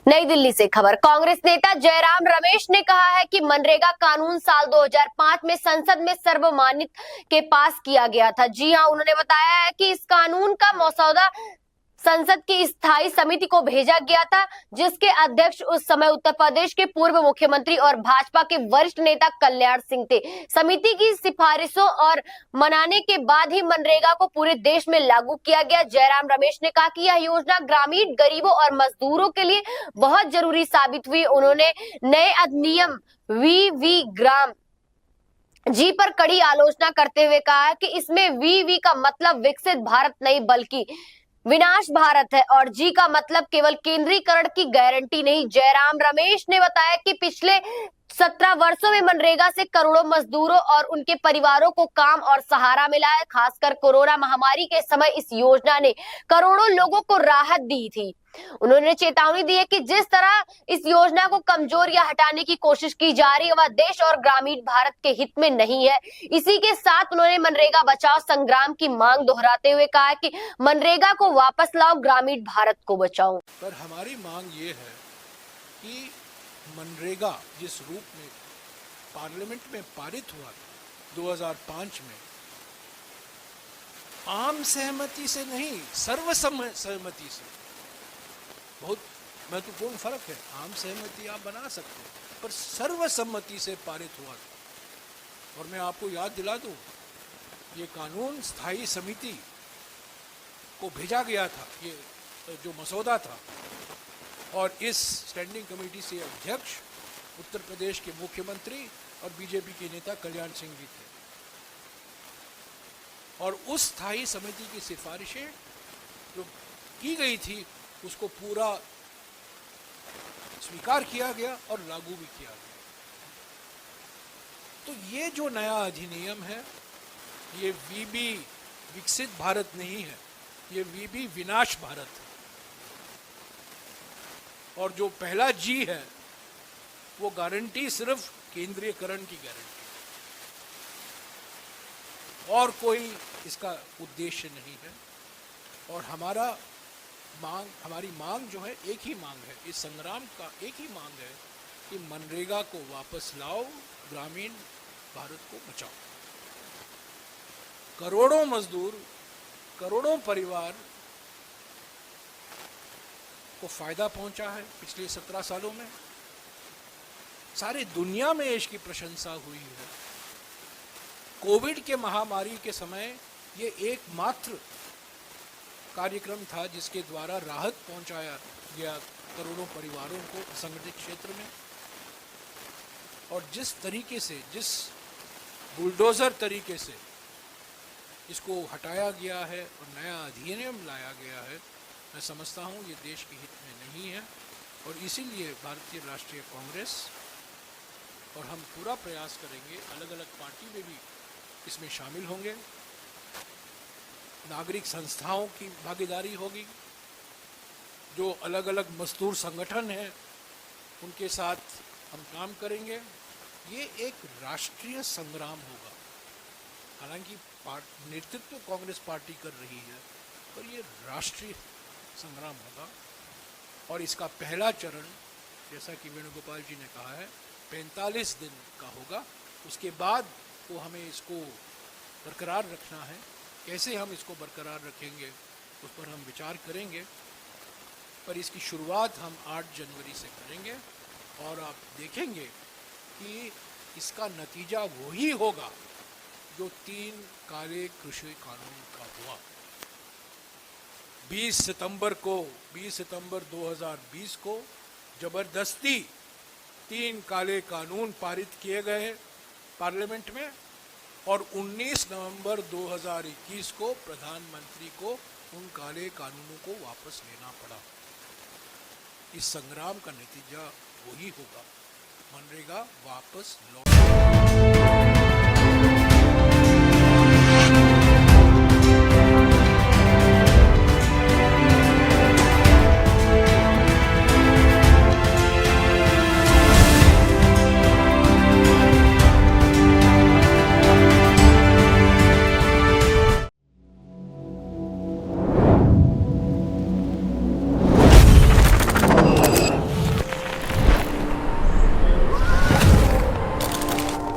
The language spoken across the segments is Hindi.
नई दिल्ली से खबर। कांग्रेस नेता जयराम रमेश ने कहा है कि मनरेगा कानून साल 2005 में संसद में सर्वमान्य के पास किया गया था। जी हां, उन्होंने बताया है कि इस कानून का मसौदा संसद की स्थायी समिति को भेजा गया था, जिसके अध्यक्ष उस समय उत्तर प्रदेश के पूर्व मुख्यमंत्री और भाजपा के वरिष्ठ नेता कल्याण सिंह थे। समिति की सिफारिशों और मनाने के बाद ही मनरेगा को पूरे देश में लागू किया गया। जयराम रमेश ने कहा कि यह योजना ग्रामीण गरीबों और मजदूरों के लिए बहुत जरूरी साबित हुई। उन्होंने नए अधिनियम वी ग्राम जी पर कड़ी आलोचना करते हुए कहा कि इसमें वी का मतलब विकसित भारत नहीं बल्कि विनाश भारत है और जी का मतलब केवल केंद्रीकरण की गारंटी नहीं। जयराम रमेश ने बताया कि पिछले 17 वर्षों में मनरेगा से करोड़ों मजदूरों और उनके परिवारों को काम और सहारा मिला है। खासकर कोरोना महामारी के समय इस योजना ने करोड़ों लोगों को राहत दी थी। उन्होंने चेतावनी दी है कि जिस तरह इस योजना को कमजोर या हटाने की कोशिश की जा रही है वह देश और ग्रामीण भारत के हित में नहीं है। इसी के साथ उन्होंने मनरेगा बचाओ संग्राम की मांग दोहराते हुए कहा कि मनरेगा को वापस लाओ, ग्रामीण भारत को बचाओ। पर हमारी मांग ये है कि मनरेगा जिस रूप में पार्लियामेंट में पारित हुआ था 2005 में, आम सहमति से नहीं सर्वसम्मति से, बहुत महत्वपूर्ण फर्क है। आम सहमति आप बना सकते हैं पर सर्वसम्मति से पारित हुआ था। और मैं आपको याद दिला दूं, ये कानून स्थायी समिति को भेजा गया था, ये जो मसौदा था, और इस स्टैंडिंग कमेटी से अध्यक्ष उत्तर प्रदेश के मुख्यमंत्री और बीजेपी के नेता कल्याण सिंह जी थे। और उस स्थायी समिति की सिफारिशें जो की गई थी उसको पूरा स्वीकार किया गया और लागू भी किया गया। तो ये जो नया अधिनियम है, ये वीबी विकसित भारत नहीं है, ये वीबी विनाश भारत है। और जो पहला जी है वो गारंटी सिर्फ केंद्रीयकरण की गारंटी, और कोई इसका उद्देश्य नहीं है। और हमारी मांग जो है एक ही मांग है, इस संग्राम का एक ही मांग है कि मनरेगा को वापस लाओ, ग्रामीण भारत को बचाओ। करोड़ों मजदूर, करोड़ों परिवार को फायदा पहुंचा है पिछले 17 सालों में। सारी दुनिया में इसकी प्रशंसा हुई है। कोविड के महामारी के समय ये एकमात्र कार्यक्रम था जिसके द्वारा राहत पहुंचाया गया करोड़ों परिवारों को असंगठित क्षेत्र में। और जिस तरीके से, जिस बुलडोजर तरीके से इसको हटाया गया है और नया अधिनियम लाया गया है, मैं समझता हूँ ये देश के हित में नहीं है। और इसीलिए भारतीय राष्ट्रीय कांग्रेस और हम पूरा प्रयास करेंगे, अलग अलग पार्टी में भी इसमें शामिल होंगे, नागरिक संस्थाओं की भागीदारी होगी, जो अलग अलग मजदूर संगठन हैं उनके साथ हम काम करेंगे। ये एक राष्ट्रीय संग्राम होगा। हालांकि नेतृत्व कांग्रेस पार्टी कर रही है, पर ये राष्ट्रीय संग्राम होगा। और इसका पहला चरण, जैसा कि वेणुगोपाल जी ने कहा है, 45 दिन का होगा। उसके बाद तो हमें इसको बरकरार रखना है। कैसे हम इसको बरकरार रखेंगे उस पर हम विचार करेंगे, पर इसकी शुरुआत हम 8 जनवरी से करेंगे। और आप देखेंगे कि इसका नतीजा वही होगा जो 3 काले कृषि कानून का हुआ। 20 सितंबर 2020 को जबरदस्ती 3 काले कानून पारित किए गए पार्लियामेंट में, और 19 नवंबर 2021 को प्रधानमंत्री को उन काले कानूनों को वापस लेना पड़ा। इस संग्राम का नतीजा वही होगा, मनरेगा वापस लौट।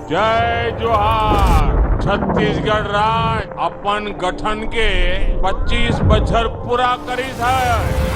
जय जोहार। छत्तीसगढ़ राज्य अपन गठन के 25 बछर पूरा करी है।